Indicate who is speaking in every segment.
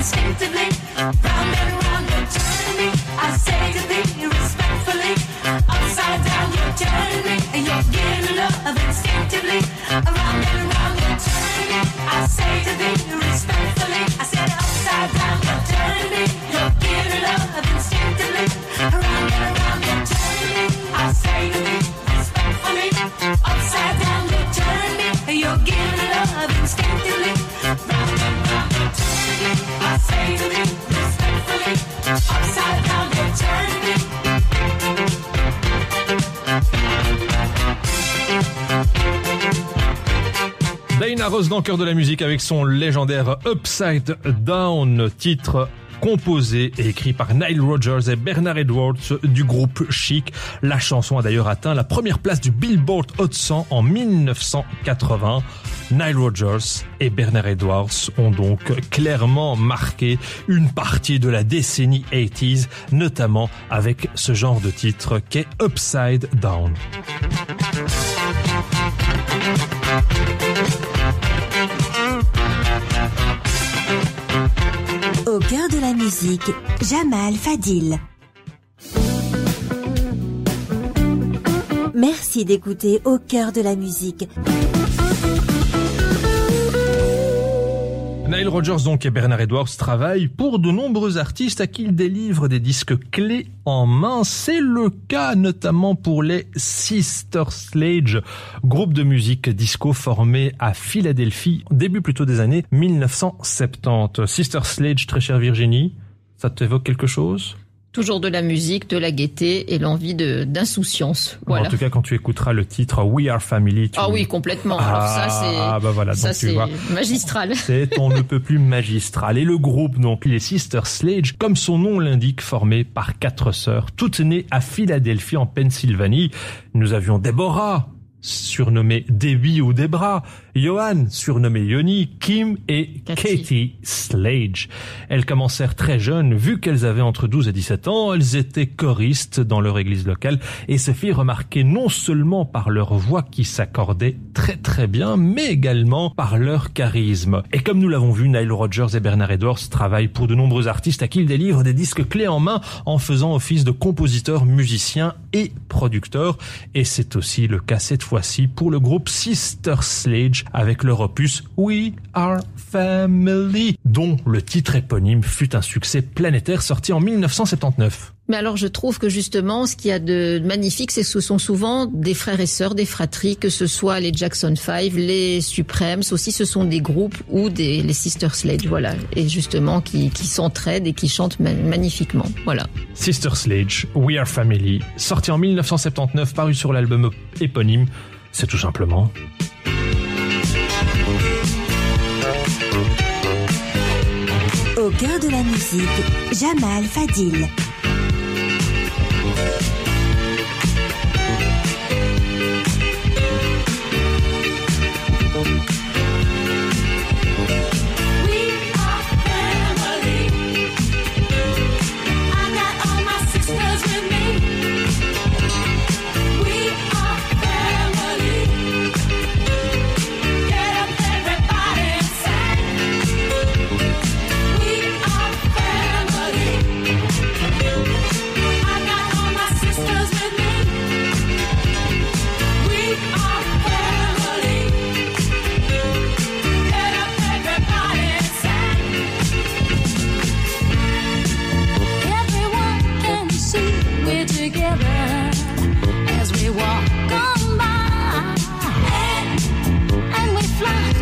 Speaker 1: instinctively. Round and round you're turning me. I say to thee respectfully, upside down you're turning me. You're giving love instinctively. Round and round you're turning me. I say to thee respectfully. I said upside down you're turning me. You're giving love instinctively. Round and round you're turning me. I say to thee respectfully. Upside down you're turning me. You're giving love instinctively. Round and round you're turning me. I say to thee respectfully. Upside down you're turning me.
Speaker 2: Diana Ross dans le cœur de la musique avec son légendaire Upside Down, titre composé et écrit par Nile Rodgers et Bernard Edwards du groupe Chic. La chanson a d'ailleurs atteint la première place du Billboard Hot 100 en 1980. Nile Rodgers et Bernard Edwards ont donc clairement marqué une partie de la décennie 80s, notamment avec ce genre de titre qu'est Upside Down.
Speaker 3: Au cœur de la musique, Jamal Fadil. Merci d'écouter Au cœur de la musique.
Speaker 2: Nile Rodgers donc et Bernard Edwards travaillent pour de nombreux artistes à qui ils délivrent des disques clés en main. C'est le cas notamment pour les Sister Sledge, groupe de musique disco formé à Philadelphie, début plutôt des années 1970. Sister Sledge, très chère Virginie, ça t'évoque quelque chose ?
Speaker 4: Toujours de la musique, de la gaieté et l'envie d'insouciance. Voilà.
Speaker 2: En tout cas, quand tu écouteras le titre We Are Family,
Speaker 4: Ah oui, complètement. Alors ça,
Speaker 2: voilà,
Speaker 4: ça
Speaker 2: donc,
Speaker 4: c'est
Speaker 2: tu vois,
Speaker 4: magistral.
Speaker 2: C'est on ne peut plus magistral. Et le groupe, donc, les Sister Sledge, comme son nom l'indique, formé par 4 sœurs, toutes nées à Philadelphie, en Pennsylvanie. Nous avions Deborah, surnommée Debbie ou Debra, Johan, surnommé Yoni, Kim et Katie Sledge. Elles commencèrent très jeunes, vu qu'elles avaient entre 12 et 17 ans, elles étaient choristes dans leur église locale et se firent remarquer non seulement par leur voix qui s'accordait très très bien, mais également par leur charisme. Et comme nous l'avons vu, Nile Rodgers et Bernard Edwards travaillent pour de nombreux artistes à qui ils délivrent des disques clés en main en faisant office de compositeurs, musiciens et producteurs. Et c'est aussi le cas cette fois-ci pour le groupe Sister Sledge avec leur opus We Are Family, dont le titre éponyme fut un succès planétaire sorti en 1979.
Speaker 4: Mais alors je trouve que justement ce qu'il y a de magnifique, c'est que ce sont souvent des frères et sœurs, des fratries, que ce soit les Jackson 5, les Supremes, aussi ce sont des groupes ou les Sister Sledge, voilà, et justement qui s'entraident et qui chantent magnifiquement, voilà.
Speaker 2: Sister Sledge, We Are Family, sorti en 1979, paru sur l'album éponyme, c'est tout simplement...
Speaker 3: Au cœur de la musique, Jamal Fadil.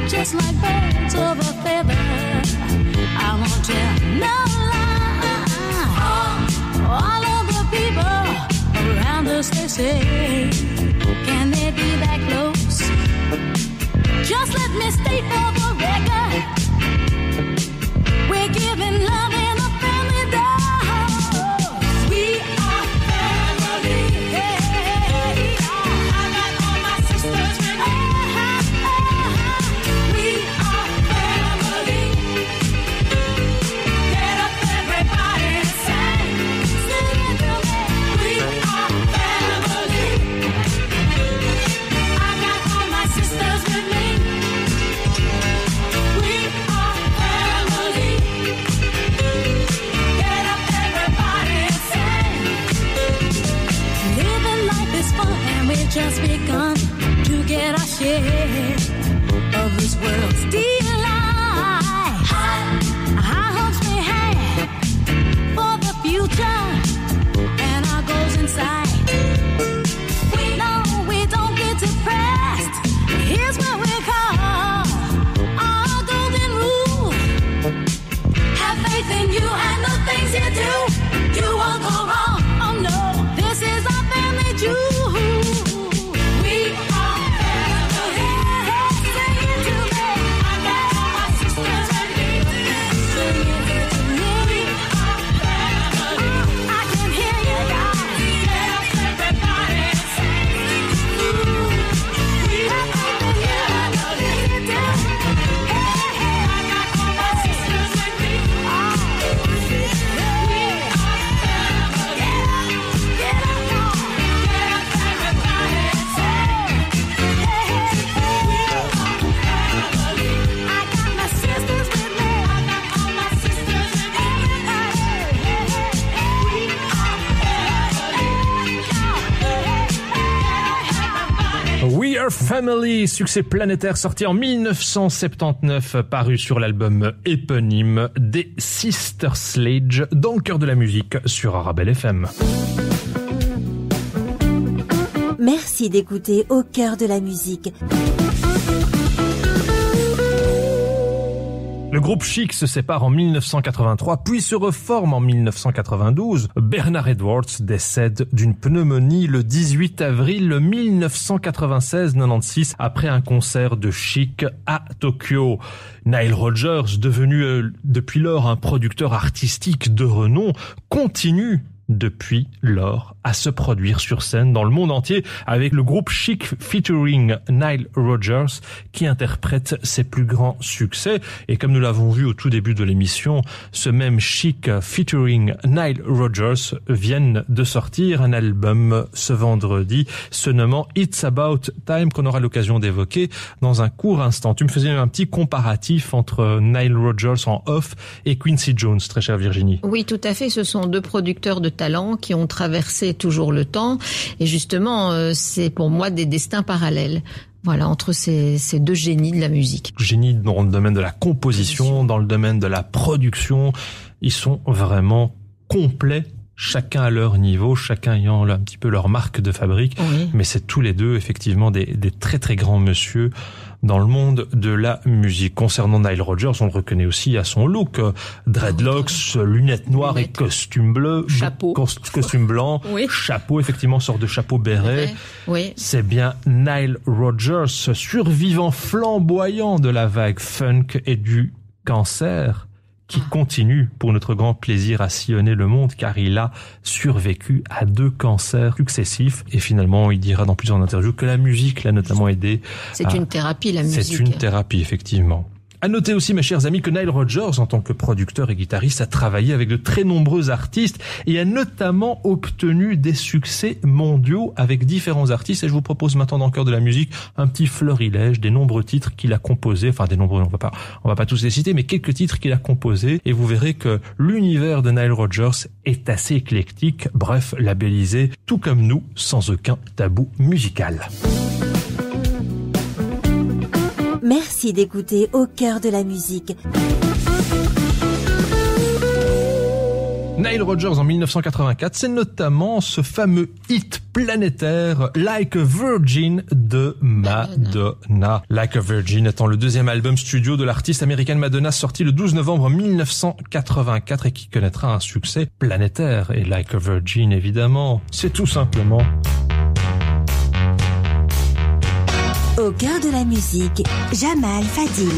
Speaker 5: Just like birds of a feather, I won't tell no lie. All of the people around us, they say, can they be that close? Just let me state for the record, we're giving love in a family dose. We are family. Hey, I got all my sisters with me. just begun to get our share of this world's delight. High hopes we have for the future and our goals in sight. We know we don't get depressed. Here's what we call our golden rule. Have faith in you and the things you do. You won't go wrong. Oh no, this is our family jewel. We are family. Sing it to me. I got all my sisters and me. Sing it to me. We are family. I can hear you guys. Yes, everybody sing. We are family. Sing it to me. Hey, hey, I got all my sisters and me. We are family. Get up, y'all. Get up, everybody sing. Hey, hey, we are family. I got my sisters with me. I got all my sisters with me. We are family.
Speaker 2: We Are Family, succès planétaire sorti en 1979, paru sur l'album éponyme des Sister Sledge, dans le cœur de la musique sur Arabelle FM.
Speaker 3: Merci d'écouter Au cœur de la musique.
Speaker 2: Le groupe Chic se sépare en 1983, puis se reforme en 1992. Bernard Edwards décède d'une pneumonie le 18 avril 1996 après un concert de Chic à Tokyo. Nile Rodgers, devenu depuis lors un producteur artistique de renom, continue depuis lors à se produire sur scène dans le monde entier avec le groupe Chic featuring Nile Rodgers qui interprète ses plus grands succès. Et comme nous l'avons vu au tout début de l'émission, ce même Chic featuring Nile Rodgers viennent de sortir un album ce vendredi se nommant It's About Time, qu'on aura l'occasion d'évoquer dans un court instant. Tu me faisais un petit comparatif entre Nile Rodgers en off et Quincy Jones, très chère Virginie.
Speaker 4: Oui, tout à fait. Ce sont deux producteurs de talent qui ont traversé toujours le temps. Et justement, c'est pour moi des destins parallèles. Voilà, entre ces deux génies de la musique.
Speaker 2: Génies dans le domaine de la composition, dans le domaine de la production. Ils sont vraiment complets, chacun à leur niveau, chacun ayant un petit peu leur marque de fabrique.
Speaker 4: Oui.
Speaker 2: Mais c'est tous les deux effectivement des très très grands monsieur dans le monde de la musique. Concernant Nile Rodgers, on le reconnaît aussi à son look. Dreadlocks, lunettes noires et costume bleu.
Speaker 4: Chapeau.
Speaker 2: Costume blanc.
Speaker 4: Oui.
Speaker 2: Chapeau, effectivement, sorte de chapeau béret.
Speaker 4: Oui.
Speaker 2: C'est bien Nile Rodgers, survivant flamboyant de la vague funk et du cancer, qui continue pour notre grand plaisir à sillonner le monde, car il a survécu à 2 cancers successifs. Et finalement, il dira dans plusieurs interviews que la musique l'a notamment aidé.
Speaker 4: C'est une thérapie, la musique.
Speaker 2: C'est une thérapie, effectivement. À noter aussi, mes chers amis, que Nile Rodgers, en tant que producteur et guitariste, a travaillé avec de très nombreux artistes et a notamment obtenu des succès mondiaux avec différents artistes. Et je vous propose maintenant, dans le cœur de la musique, un petit florilège des nombreux titres qu'il a composés. Enfin, des nombreux, on va pas tous les citer, mais quelques titres qu'il a composés. Et vous verrez que l'univers de Nile Rodgers est assez éclectique. Bref, labellisé, tout comme nous, sans aucun tabou musical.
Speaker 3: Merci d'écouter Au cœur de la musique.
Speaker 2: Nile Rodgers en 1984, c'est notamment ce fameux hit planétaire Like a Virgin de Madonna. Like a Virgin étant le deuxième album studio de l'artiste américaine Madonna, sorti le 12 novembre 1984 et qui connaîtra un succès planétaire. Et Like a Virgin, évidemment, c'est tout simplement...
Speaker 3: Au cœur de la musique, Jamal Fadil.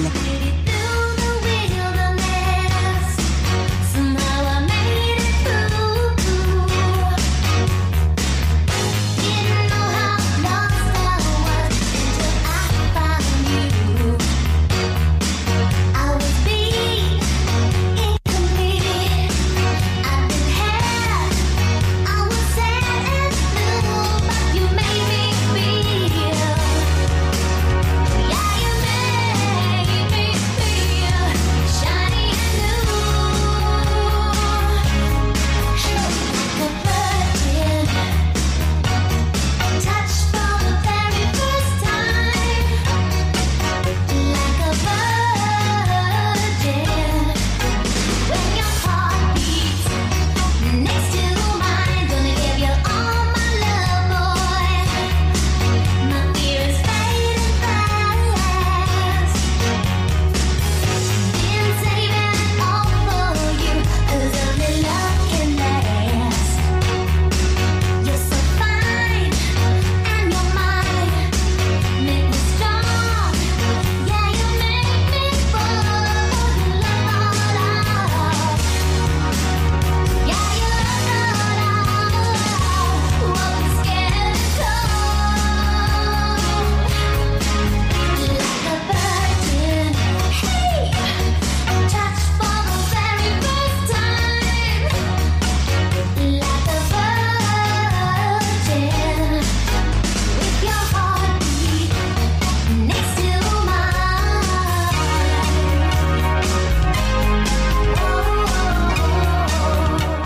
Speaker 5: Yeah, you make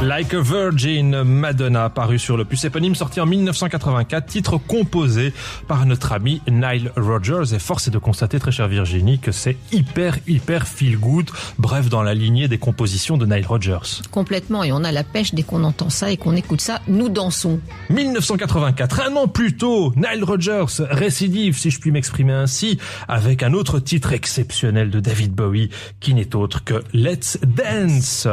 Speaker 2: Like a Virgin, Madonna, paru sur l'opus éponyme, sorti en 1984, titre composé par notre ami Nile Rodgers. Et force est de constater, très chère Virginie, que c'est hyper feel good. Bref, dans la lignée des compositions de Nile Rodgers.
Speaker 4: Complètement, et on a la pêche dès qu'on entend ça et qu'on écoute ça, nous dansons.
Speaker 2: 1984, un an plus tôt, Nile Rodgers récidive, si je puis m'exprimer ainsi, avec un autre titre exceptionnel de David Bowie, qui n'est autre que Let's Dance.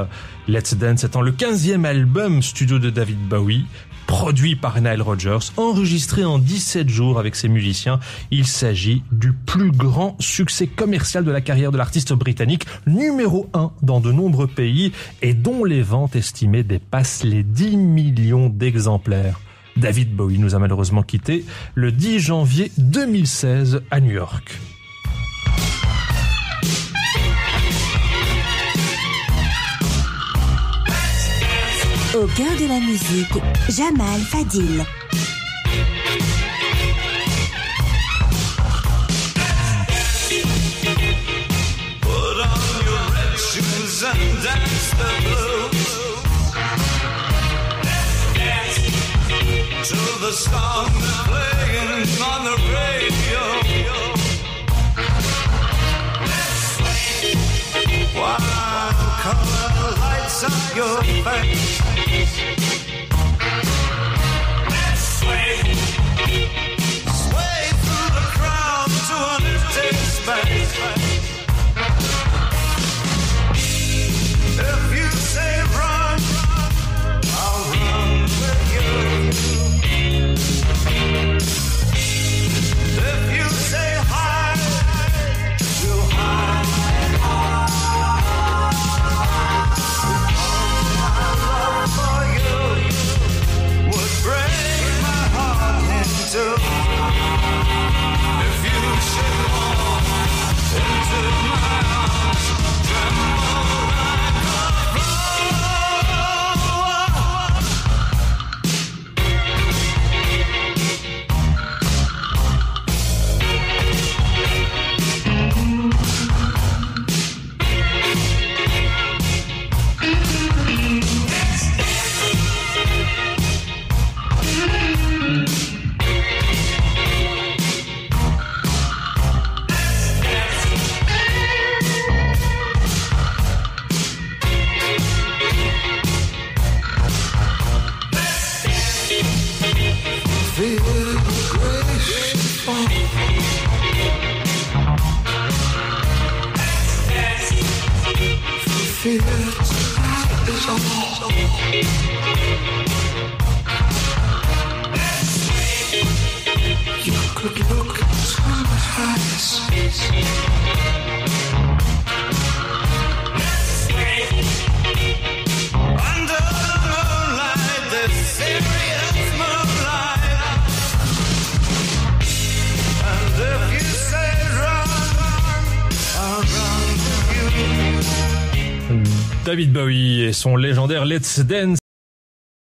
Speaker 2: Let's Dance étant le 15e album studio de David Bowie, produit par Nile Rodgers, enregistré en 17 jours avec ses musiciens. Il s'agit du plus grand succès commercial de la carrière de l'artiste britannique, numéro 1 dans de nombreux pays et dont les ventes estimées dépassent les 10 millions d'exemplaires. David Bowie nous a malheureusement quittés le 10 janvier 2016 à New York.
Speaker 3: Au cœur de la musique, Jamal Fadil.
Speaker 6: Put on your red shoes and dance the blues. Dance to the song playing on the radio. One color lights up your face. Sway through the crowd to an empty space. If you say run, I'll run with you. If you say hide, you'll hide. For you would break my heart in two. If you should walk into my arms, tremble like a flower. Feel the grace fall. Feel tonight is all. You could look into my eyes. Under the moonlight, the serious moonlight. And if you say run, I'll run with you.
Speaker 2: David Bowie et son légendaire Let's Dance.